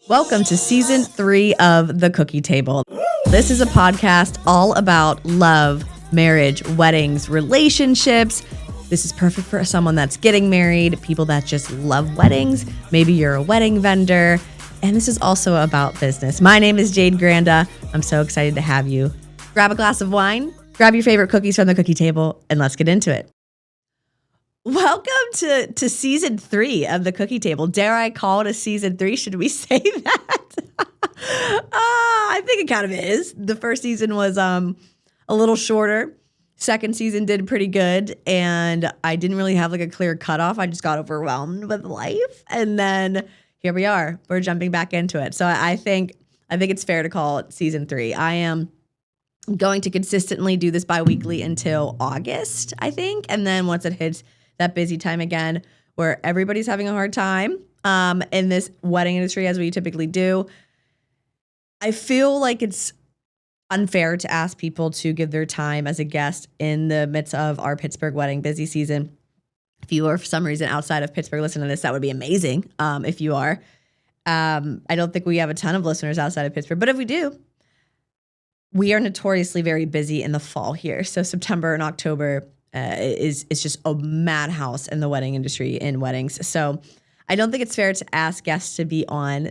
Welcome to season 3 of The Cookie Table. This is a podcast all about love, marriage, weddings, relationships. This is perfect for someone that's getting married, people that just love weddings. Maybe you're a wedding vendor. And this is also about business. My name is Jade Granda. I'm so excited to have you. Grab a glass of wine, grab your favorite cookies from the cookie table, and let's get into it. Welcome to season 3 of The Cookie Table. Dare I call it a season 3? Should we say that? I think it kind of is. The first season was a little shorter. Second season did pretty good, and I didn't really have like a clear cutoff. I just got overwhelmed with life, and then here we are. We're jumping back into it. So I think it's fair to call it season 3. I am going to consistently do this bi-weekly until August, I think, and then once it hits that busy time again where everybody's having a hard time in this wedding industry, as we typically do, I feel like it's unfair to ask people to give their time as a guest in the midst of our Pittsburgh wedding busy season. If you are for some reason outside of Pittsburgh listening to this, that would be amazing. If you are, I don't think we have a ton of listeners outside of Pittsburgh, but if we do, we are notoriously very busy in the fall here. So September and October is just a madhouse in the wedding industry, in weddings. So I don't think it's fair to ask guests to be on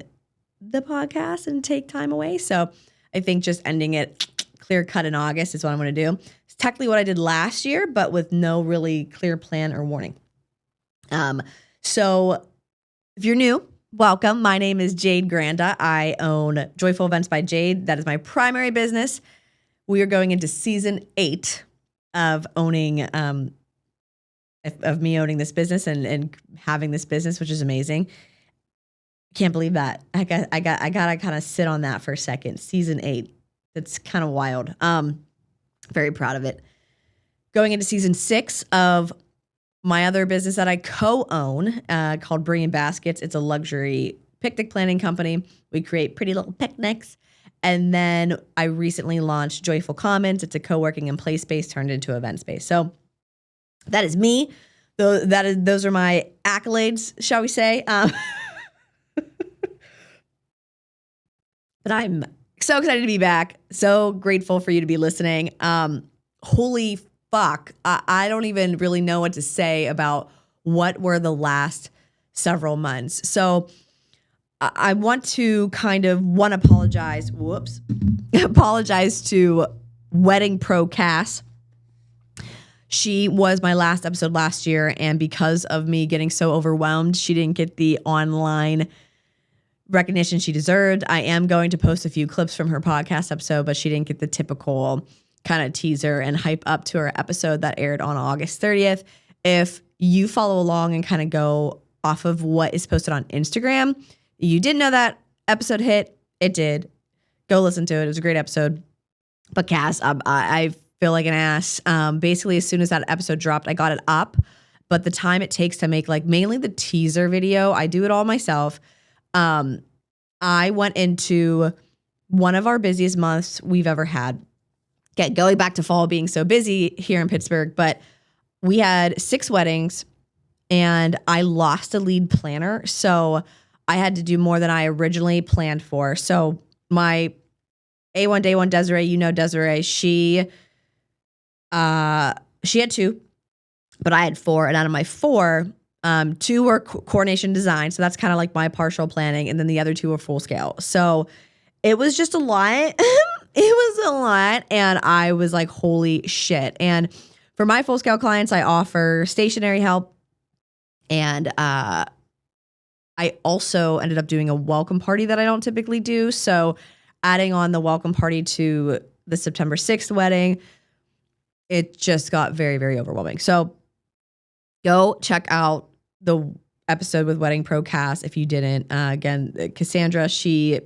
the podcast and take time away. So I think just ending it clear cut in August is what I'm going to do. It's technically what I did last year, but with no really clear plan or warning. So if you're new, welcome. My name is Jade Granda. I own Joyful Events by Jade. That is my primary business. We are going into season 8 of owning, of me owning this business and having this business, which is amazing. Can't believe that. I gotta kind of sit on that for a second. Season 8. It's kind of wild. Very proud of it. Going into season 6 of my other business that I co-own, called Bringing Baskets. It's a luxury picnic planning company. We create pretty little picnics. And then I recently launched Joyful Commons. It's a co-working and play space turned into event space. So that is me. Those are my accolades, shall we say. But I'm so excited to be back. So grateful for you to be listening. Holy fuck. I don't even really know what to say about what were the last several months. So I want to apologize to Wedding Pro Cass. She was my last episode last year, and because of me getting so overwhelmed, she didn't get the online recognition she deserved. I am going to post a few clips from her podcast episode, but she didn't get the typical kind of teaser and hype up to her episode that aired on August 30th. If you follow along and kind of go off of what is posted on Instagram, you didn't know that episode hit. It did. Go listen to it. It was a great episode. But Cass, I feel like an ass. Basically, as soon as that episode dropped, I got it up. But the time it takes to make like mainly the teaser video, I do it all myself. I went into one of our busiest months we've ever had. Going back to fall being so busy here in Pittsburgh, but we had 6 weddings and I lost a lead planner. So I had to do more than I originally planned for. So my A1 Day 1 Desiree, Desiree, she had 2, but I had 4. And out of my 4, 2 were coordination design. So that's kind of like my partial planning. And then the other 2 were full scale. So it was just a lot. It was a lot. And I was like, holy shit. And for my full scale clients, I offer stationary help. And I also ended up doing a welcome party that I don't typically do. So adding on the welcome party to the September 6th wedding, it just got very, very overwhelming. So go check out the episode with Wedding Pro Cass if you didn't. Again, Cassandra, she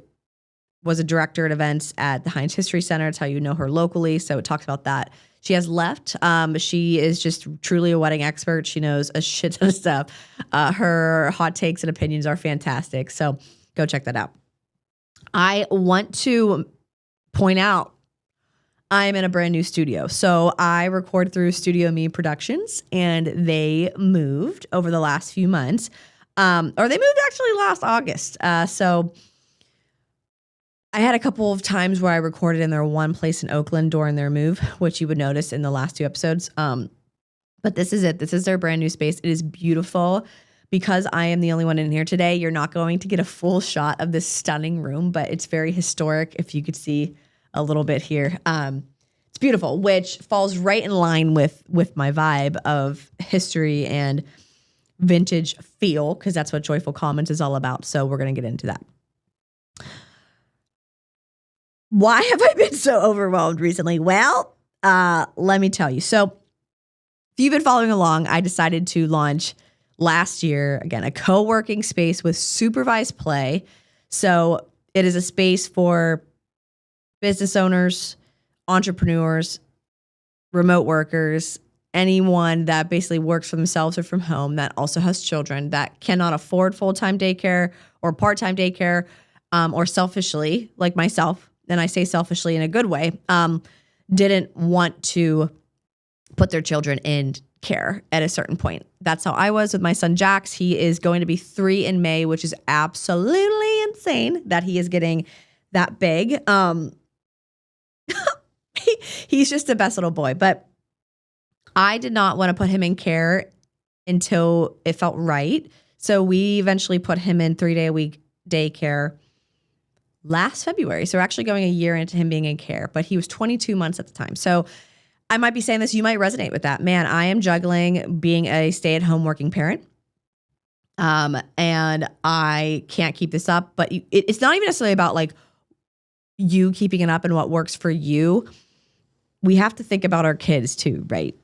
was a director at events at the Heinz History Center. It's how you know her locally. So it talks about that. She has left. She is just truly a wedding expert. She knows a shit ton of stuff. Her hot takes and opinions are fantastic. So go check that out. I want to point out I'm in a brand new studio. So I record through Studio Me Productions, and they moved over the last few months. Or they moved actually last August. So I had a couple of times where I recorded in their one place in Oakland during their move, which you would notice in the last 2 episodes. But this is it. This is their brand new space. It is beautiful. Because I am the only one in here today, you're not going to get a full shot of this stunning room, but it's very historic. If you could see a little bit here, it's beautiful, which falls right in line with my vibe of history and vintage feel, because that's what Joyful Commons is all about. So we're going to get into that. Why have I been so overwhelmed recently? Well, let me tell you. So if you've been following along, I decided to launch last year, again, a co-working space with supervised play. So it is a space for business owners, entrepreneurs, remote workers, anyone that basically works for themselves or from home that also has children that cannot afford full-time daycare or part-time daycare, or selfishly, like myself, and I say selfishly in a good way, didn't want to put their children in care at a certain point. That's how I was with my son Jax. He is going to be 3 in May, which is absolutely insane that he is getting that big. He's just the best little boy, but I did not want to put him in care until it felt right. So we eventually put him in 3-day-a-week daycare last February. So we're actually going a year into him being in care, but he was 22 months at the time. So I might be saying this, you might resonate with that. Man, I am juggling being a stay-at-home working parent. And I can't keep this up, but it's not even necessarily about like you keeping it up and what works for you. We have to think about our kids too, right?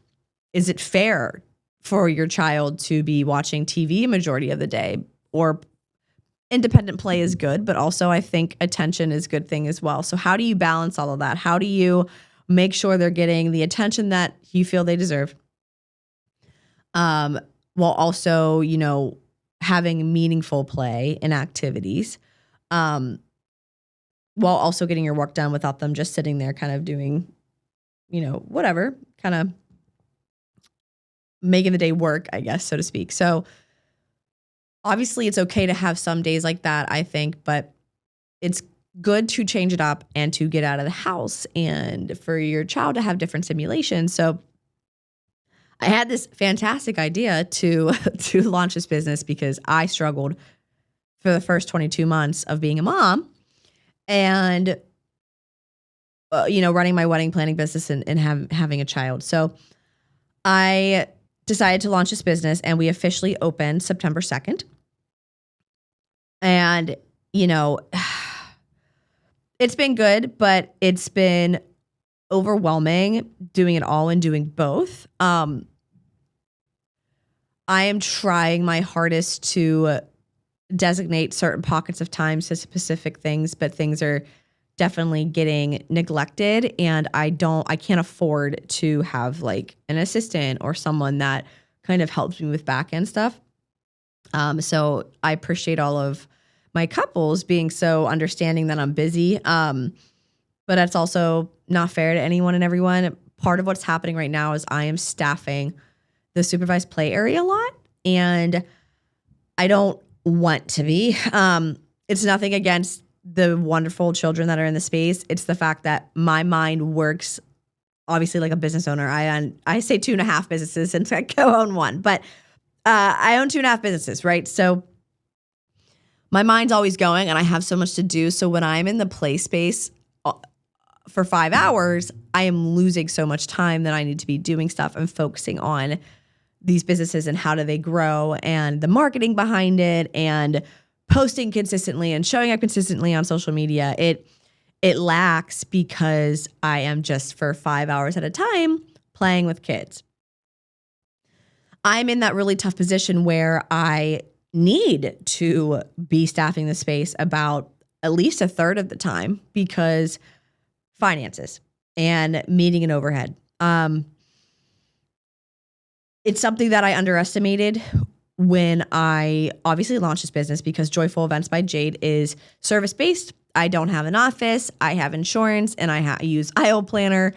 Is it fair for your child to be watching TV a majority of the day? Or independent play is good, but also I think attention is a good thing as well. So how do you balance all of that? How do you make sure they're getting the attention that you feel they deserve, while also, having meaningful play and activities, while also getting your work done without them just sitting there kind of doing, whatever, kind of making the day work, I guess, so to speak. So obviously it's okay to have some days like that, I think, but it's good to change it up and to get out of the house and for your child to have different stimulations. So I had this fantastic idea to launch this business because I struggled for the first 22 months of being a mom and, running my wedding planning business and having a child. So I decided to launch this business and we officially opened September 2nd. And, it's been good, but it's been overwhelming doing it all and doing both. I am trying my hardest to designate certain pockets of time to specific things, but things are definitely getting neglected, and I can't afford to have like an assistant or someone that kind of helps me with back end stuff. So I appreciate all of my couples being so understanding that I'm busy. But that's also not fair to anyone and everyone. Part of what's happening right now is I am staffing the supervised play area a lot, and I don't want to be. It's nothing against the wonderful children that are in the space. It's the fact that my mind works obviously like a business owner. I say 2.5 businesses since I co-own one, but I own 2.5 businesses, right? So my mind's always going and I have so much to do. So when I'm in the play space for 5 hours, I am losing so much time that I need to be doing stuff and focusing on these businesses and how do they grow and the marketing behind it and posting consistently and showing up consistently on social media. It lacks because I am just for 5 hours at a time playing with kids. I'm in that really tough position where I need to be staffing the space about at least a third of the time because finances and meeting an overhead. It's something that I underestimated when I obviously launched this business because Joyful Events by Jade is service-based. I don't have an office. I have insurance and I use IO Planner,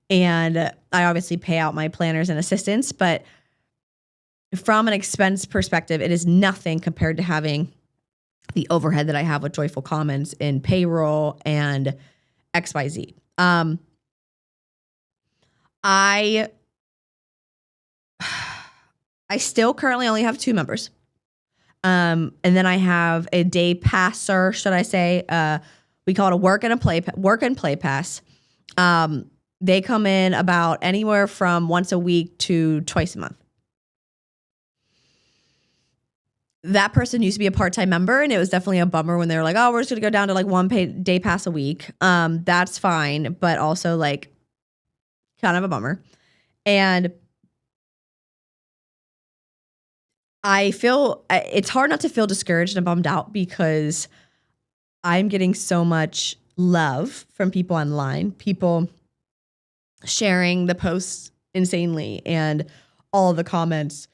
and I obviously pay out my planners and assistants, but from an expense perspective, it is nothing compared to having the overhead that I have with Joyful Commons in payroll and XYZ. I still currently only have 2 members. And then I have a day passer, should I say? We call it a work and play pass. They come in about anywhere from once a week to twice a month. That person used to be a part-time member, and it was definitely a bummer when they were like, oh, we're just going to go down to like 1 day pass a week. That's fine, but also like kind of a bummer. And I feel it's hard not to feel discouraged and bummed out because I'm getting so much love from people online, people sharing the posts insanely and all of the comments,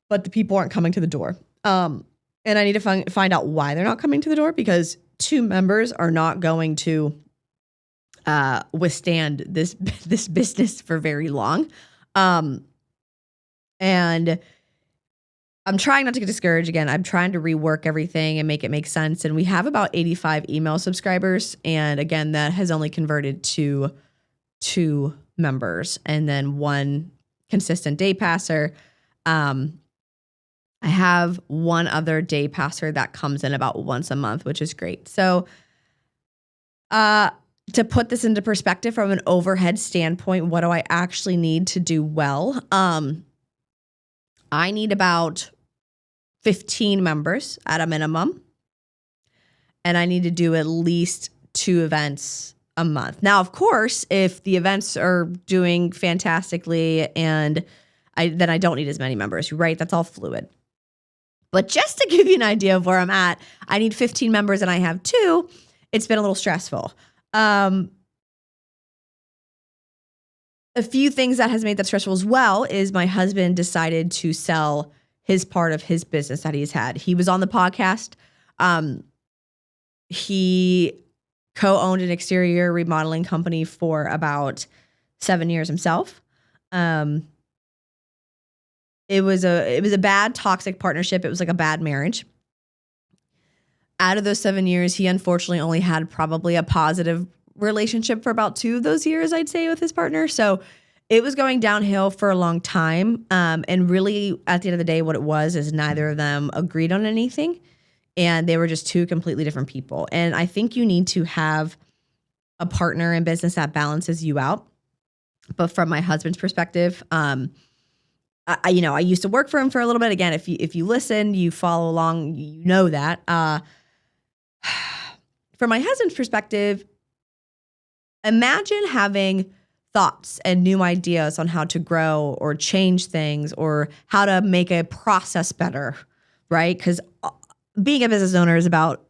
but the people aren't coming to the door. And I need to find out why they're not coming to the door, because 2 members are not going to withstand this business for very long. And I'm trying not to get discouraged again. I'm trying to rework everything and make it make sense. And we have about 85 email subscribers. And again, that has only converted to 2 members and then 1 consistent day passer. I have 1 other day passer that comes in about once a month, which is great. So to put this into perspective from an overhead standpoint, what do I actually need to do well? I need about 15 members at a minimum, and I need to do at least 2 events a month. Now, of course, if the events are doing fantastically then I don't need as many members, right? That's all fluid. But just to give you an idea of where I'm at, I need 15 members and I have 2. It's been a little stressful. A few things that has made that stressful as well is my husband decided to sell his part of his business that he's had. He was on the podcast. He co-owned an exterior remodeling company for about 7 years himself. It was a bad toxic partnership. It was like a bad marriage. Out of those 7 years, he unfortunately only had probably a positive relationship for about 2 of those years, I'd say, with his partner. So it was going downhill for a long time. And really, at the end of the day, what it was is neither of them agreed on anything. And they were just 2 completely different people. And I think you need to have a partner in business that balances you out. But from my husband's perspective, I used to work for him for a little bit. Again, if you listen, you follow along, you know that. From my husband's perspective, imagine having thoughts and new ideas on how to grow or change things or how to make a process better, right? Because being a business owner is about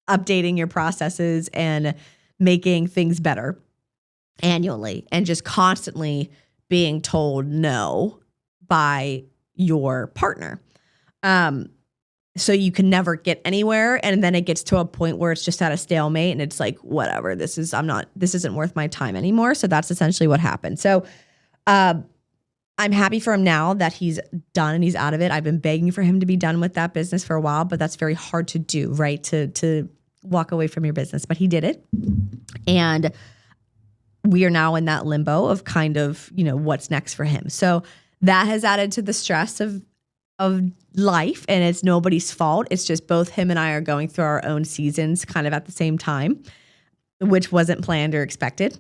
updating your processes and making things better annually and just constantly being told no by your partner. So you can never get anywhere. And then it gets to a point where it's just at a stalemate and it's like, whatever, this isn't worth my time anymore. So that's essentially what happened. So, I'm happy for him now that he's done and he's out of it. I've been begging for him to be done with that business for a while, but that's very hard to do, right? To walk away from your business, but he did it. And we are now in that limbo of kind of, what's next for him. So that has added to the stress of life, and it's nobody's fault. It's just both him and I are going through our own seasons kind of at the same time, which wasn't planned or expected.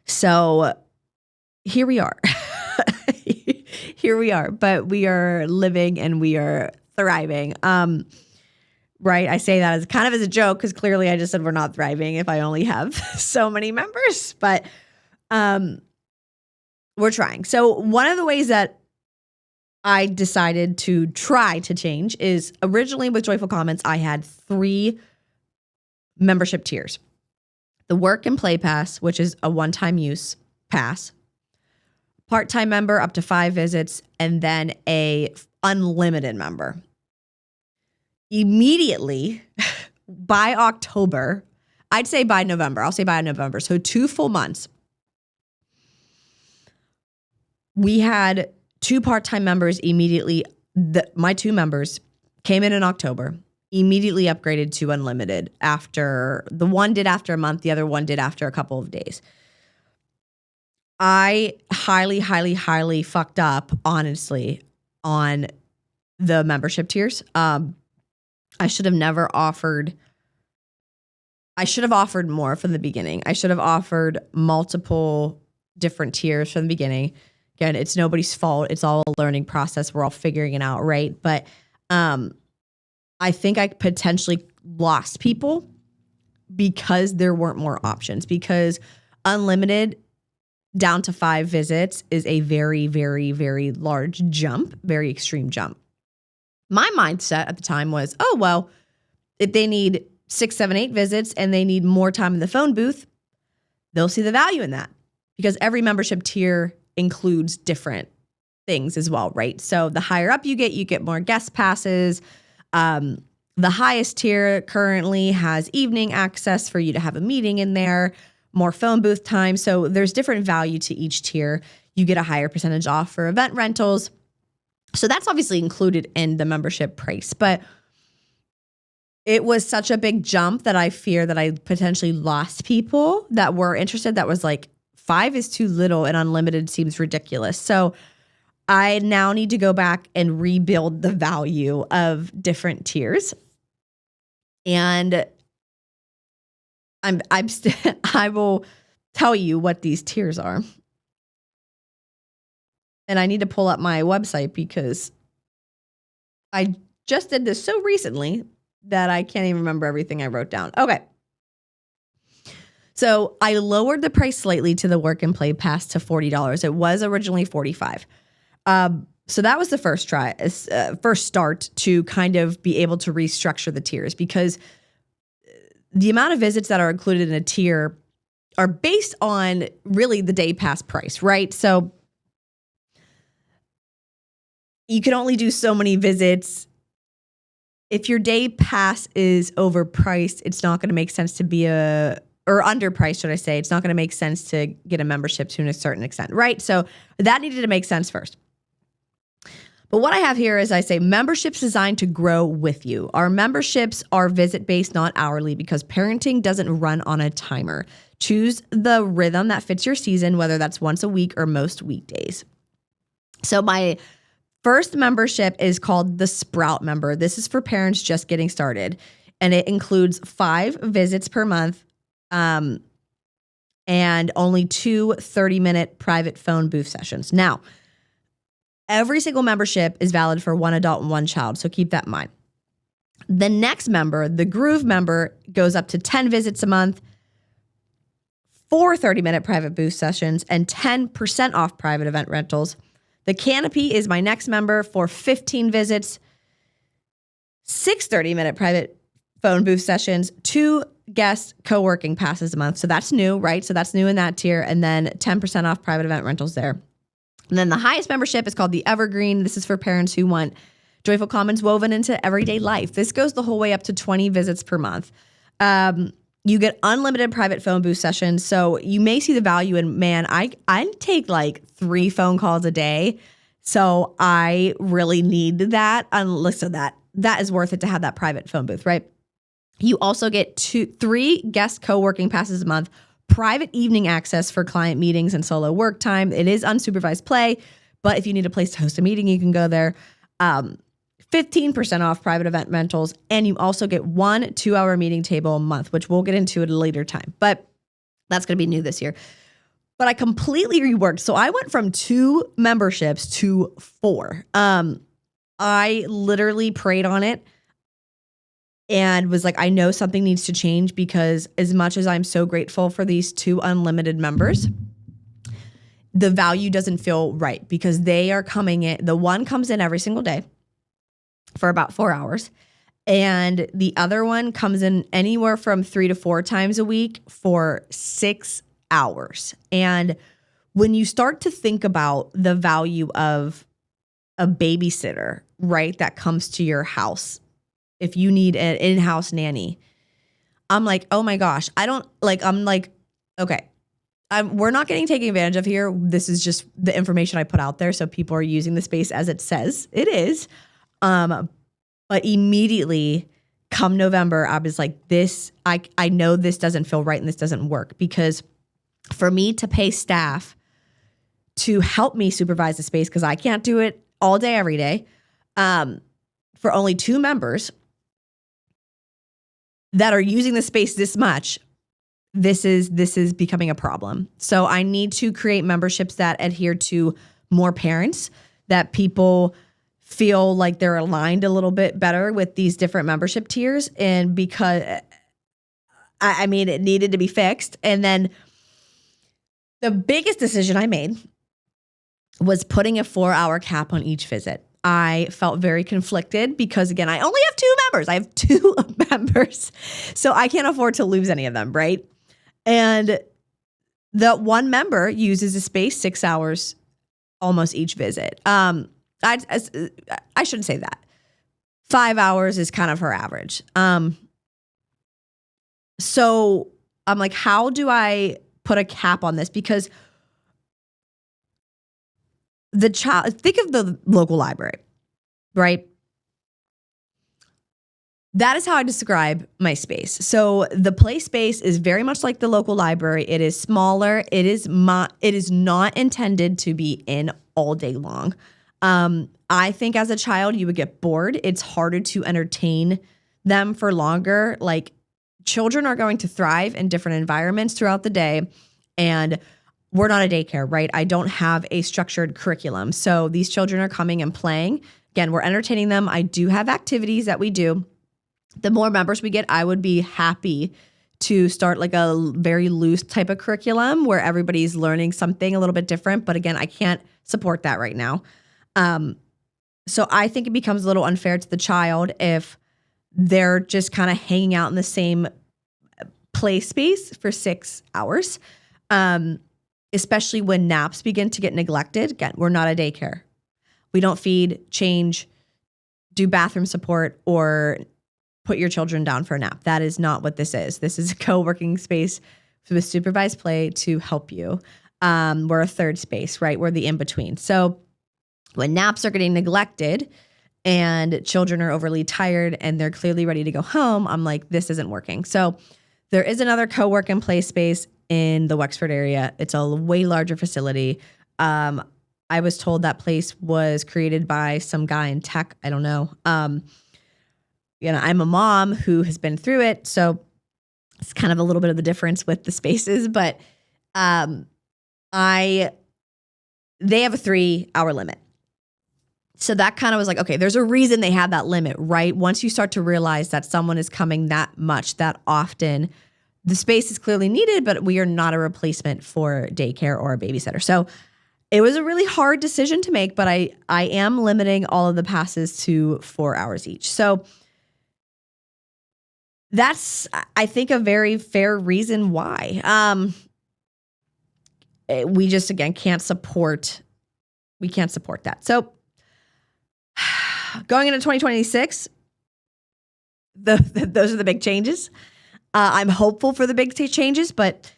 So here we are. Here we are, but we are living and we are thriving. Right? I say that as kind of as a joke because clearly I just said we're not thriving if I only have so many members, but we're trying. So one of the ways that I decided to try to change is originally with Joyful Comments, I had 3 membership tiers. The Work and Play Pass, which is a one-time use pass, part-time member up to 5 visits, and then a unlimited member. Immediately by October, I'd say by November, I'll say by November, so 2 full months, we had 2 part-time members immediately, my 2 members Came in October, immediately upgraded to unlimited after the one did after a month, the other one did after a couple of days. I highly, highly, highly fucked up, honestly, on the membership tiers. I should have never offered. I should have offered more from the beginning. I should have offered multiple different tiers from the beginning. Again, it's nobody's fault. It's all a learning process. We're all figuring it out, right? But I think I potentially lost people because there weren't more options, because unlimited down to 5 visits is a very, very, very large jump, very extreme jump. My mindset at the time was, oh, well, if they need 6, 7, 8 visits and they need more time in the phone booth, they'll see the value in that, because every membership tier includes different things as well, right? So the higher up you get more guest passes. The highest tier currently has evening access for you to have a meeting in there, more phone booth time. So there's different value to each tier. You get a higher percentage off for event rentals. So that's obviously included in the membership price. But it was such a big jump that I fear that I potentially lost people that were interested, that was like, 5 is too little and unlimited seems ridiculous. So I now need to go back and rebuild the value of different tiers. And I will tell you what these tiers are. And I need to pull up my website because I just did this so recently that I can't even remember everything I wrote down. Okay. So I lowered the price slightly to the work and play pass to $40. It was originally $45. So that was the first start to kind of be able to restructure the tiers, because the amount of visits that are included in a tier are based on really the day pass price, right? So you can only do so many visits. If your day pass is overpriced, it's not going to make sense to be or underpriced, should I say. It's not going to make sense to get a membership to a certain extent, right? So that needed to make sense first. But what I have here is I say memberships designed to grow with you. Our memberships are visit-based, not hourly, because parenting doesn't run on a timer. Choose the rhythm that fits your season, whether that's once a week or most weekdays. So my first membership is called the Sprout Member. This is for parents just getting started, and it includes 5 visits per month, and only 2 30-minute private phone booth sessions. Now, every single membership is valid for 1 adult and 1 child, so keep that in mind. The next member, the Groove Member, goes up to 10 visits a month, 4 30-minute private booth sessions, and 10% off private event rentals. The Canopy is my next member for 15 visits, 6 30-minute private phone booth sessions, 2 guest co-working passes a month. So that's new, right? So that's new in that tier. And then 10% off private event rentals there. And then the highest membership is called the Evergreen. This is for parents who want Joyful Commons woven into everyday life. This goes the whole way up to 20 visits per month. You get unlimited private phone booth sessions. So you may see the value in, man, I take like 3 phone calls a day. So I really need that. Listen, that is worth it to have that private phone booth, right? You also get 3 guest co-working passes a month, private evening access for client meetings and solo work time. It is unsupervised play, but if you need a place to host a meeting, you can go there. 15% off private event rentals, and you also get 1 2-hour meeting table a month, which we'll get into at a later time, but that's going to be new this year. But I completely reworked. So I went from 2 memberships to 4. I literally prayed on it and was like, I know something needs to change, because as much as I'm so grateful for these 2 unlimited members, the value doesn't feel right, because they are coming in. The one comes in every single day for about 4 hours, and the other one comes in anywhere from 3 to 4 times a week for 6 hours. And when you start to think about the value of a babysitter, right, that comes to your house, if you need an in-house nanny, I'm like, oh my gosh, okay, we're not getting taken advantage of here. This is just the information I put out there. So people are using the space as it says it is. But But immediately come November, I was like, I know this doesn't feel right and this doesn't work, because for me to pay staff to help me supervise the space, because I can't do it all day, every day, for only 2 members that are using the space this much, this is becoming a problem. So I need to create memberships that adhere to more parents, that people feel like they're aligned a little bit better with these different membership tiers. And because I mean, it needed to be fixed. And then the biggest decision I made was putting a 4-hour cap on each visit. I felt very conflicted because, again, I only have 2 members. I have 2 members. So I can't afford to lose any of them, right? And the one member uses the space 6 hours almost each visit. I shouldn't say that. 5 hours is kind of her average. So I'm like, how do I put a cap on this? Because the child, think of the local library, right? That is how I describe my space. So the play space is very much like the local library. It is smaller. It is not intended to be in all day long. I think as a child, you would get bored. It's harder to entertain them for longer. Like, children are going to thrive in different environments throughout the day. And we're not a daycare, right? I don't have a structured curriculum. So these children are coming and playing. Again, we're entertaining them. I do have activities that we do. The more members we get, I would be happy to start like a very loose type of curriculum where everybody's learning something a little bit different. But again, I can't support that right now. So I think it becomes a little unfair to the child if they're just kind of hanging out in the same play space for 6 hours, especially when naps begin to get neglected. Again, we're not a daycare. We don't feed, change, do bathroom support, or put your children down for a nap. That is not what this is. This is a co-working space with supervised play to help you. We're a third space, right? We're the in-between. So when naps are getting neglected and children are overly tired and they're clearly ready to go home, I'm like, this isn't working. So there is another co-work and play space in the Wexford area. It's a way larger facility. I was told that place was created by some guy in tech. I don't know. I'm a mom who has been through it, so it's kind of a little bit of the difference with the spaces. But they have a 3-hour limit. So that kind of was like, okay, there's a reason they have that limit, right? Once you start to realize that someone is coming that much, that often, the space is clearly needed, but we are not a replacement for daycare or a babysitter. So it was a really hard decision to make, but I am limiting all of the passes to 4 hours each. So that's, I think, a very fair reason why. We just, again, can't support that. So going into 2026, those are the big changes. I'm hopeful for the big changes, but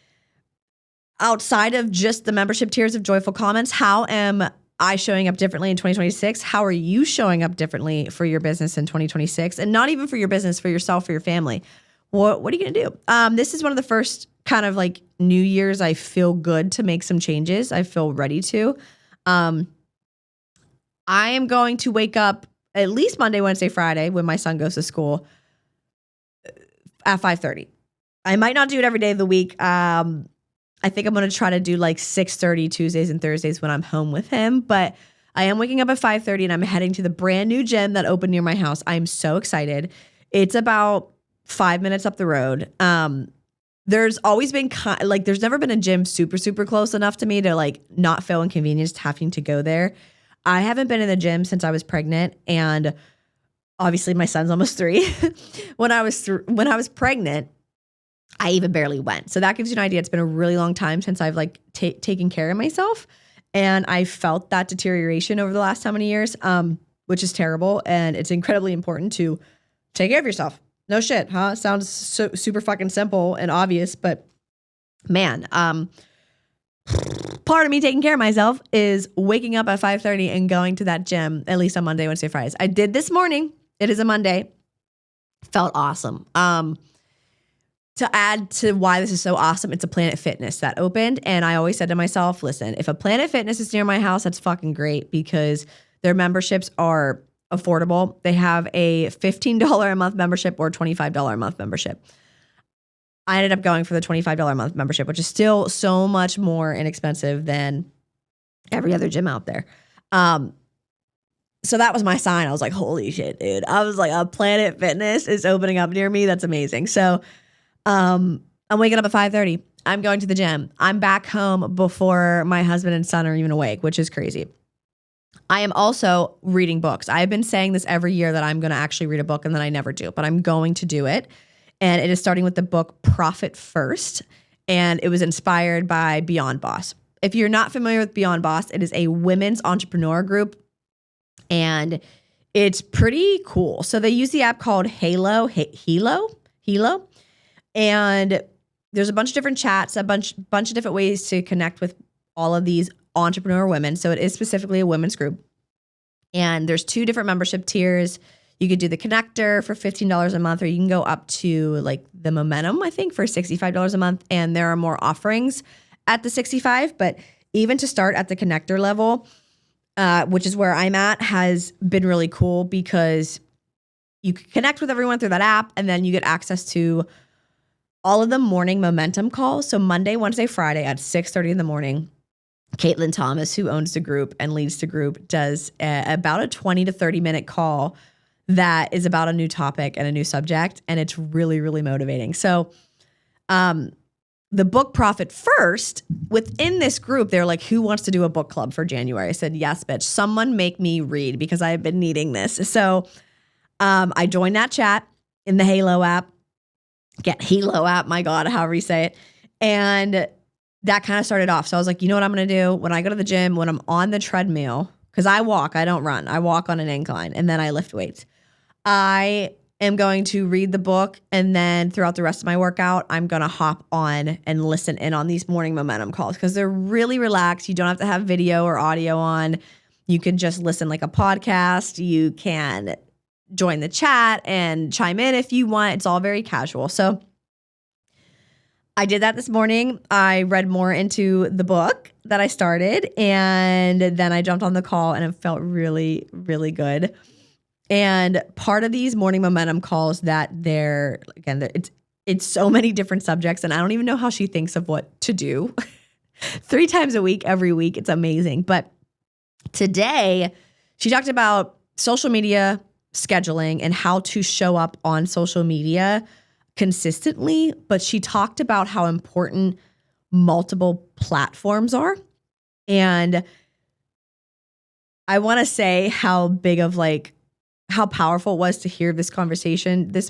outside of just the membership tiers of Joyful Comments, how am I showing up differently in 2026? How are you showing up differently for your business in 2026? And not even for your business, for yourself, for your family. What are you going to do? This is one of the first kind of like New Year's I feel good to make some changes. I feel ready to. I am going to wake up at least Monday, Wednesday, Friday when my son goes to school at 5:30. I might not do it every day of the week. I think I'm going to try to do like 6:30 Tuesdays and Thursdays when I'm home with him. But I am waking up at 5:30 and I'm heading to the brand new gym that opened near my house. I'm so excited. It's about 5 minutes up the road. There's always been there's never been a gym super, super close enough to me to like not feel inconvenienced having to go there. I haven't been in the gym since I was pregnant, and obviously my son's almost 3. When I was pregnant, I even barely went. So that gives you an idea. It's been a really long time since I've like taken care of myself, and I felt that deterioration over the last how many years, which is terrible. And it's incredibly important to take care of yourself. No shit, huh? Sounds so super fucking simple and obvious, but man, part of me taking care of myself is waking up at 5:30 and going to that gym, at least on Monday, Wednesday, Fridays. I did this morning. It is a Monday. Felt awesome. To add to why this is so awesome, it's a Planet Fitness that opened. And I always said to myself, listen, if a Planet Fitness is near my house, that's fucking great because their memberships are affordable. They have a $15 a month membership or $25 a month membership. I ended up going for the $25 a month membership, which is still so much more inexpensive than every other gym out there. So that was my sign. I was like, holy shit, dude. I was like, a Planet Fitness is opening up near me. That's amazing. So I'm waking up at 5:30. I'm going to the gym. I'm back home before my husband and son are even awake, which is crazy. I am also reading books. I've been saying this every year that I'm going to actually read a book and then I never do, but I'm going to do it. And it is starting with the book Profit First. And it was inspired by Beyond Boss. If you're not familiar with Beyond Boss, it is a women's entrepreneur group. And it's pretty cool. So they use the app called Halo. And there's a bunch of different chats, a bunch of different ways to connect with all of these entrepreneur women. So it is specifically a women's group. And there's 2 different membership tiers. You could do the connector for $15 a month, or you can go up to like the momentum, I think, for $65 a month. And there are more offerings at the $65. But even to start at the connector level, which is where I'm at, has been really cool because you can connect with everyone through that app and then you get access to all of the morning momentum calls. So Monday, Wednesday, Friday at 6:30 in the morning, Caitlin Thomas, who owns the group and leads the group, does about a 20 to 30 minute call that is about a new topic and a new subject. And it's really, really motivating. So the book Profit First, within this group, they're like, who wants to do a book club for January? I said, yes, bitch. Someone make me read because I've been needing this. So I joined that chat in the Halo app. Halo app, my God, however you say it. And that kind of started off. So I was like, you know what I'm going to do? When I go to the gym, when I'm on the treadmill, because I walk, I don't run. I walk on an incline and then I lift weights. I am going to read the book, and then throughout the rest of my workout, I'm going to hop on and listen in on these morning momentum calls because they're really relaxed. You don't have to have video or audio on. You can just listen like a podcast. You can join the chat and chime in if you want. It's all very casual. So I did that this morning. I read more into the book that I started, and then I jumped on the call, and it felt really, really good. And part of these morning momentum calls that it's so many different subjects, and I don't even know how she thinks of what to do 3 times a week, every week. It's amazing. But today she talked about social media scheduling and how to show up on social media consistently, but she talked about how important multiple platforms are. And I want to say how big of how powerful it was to hear this conversation this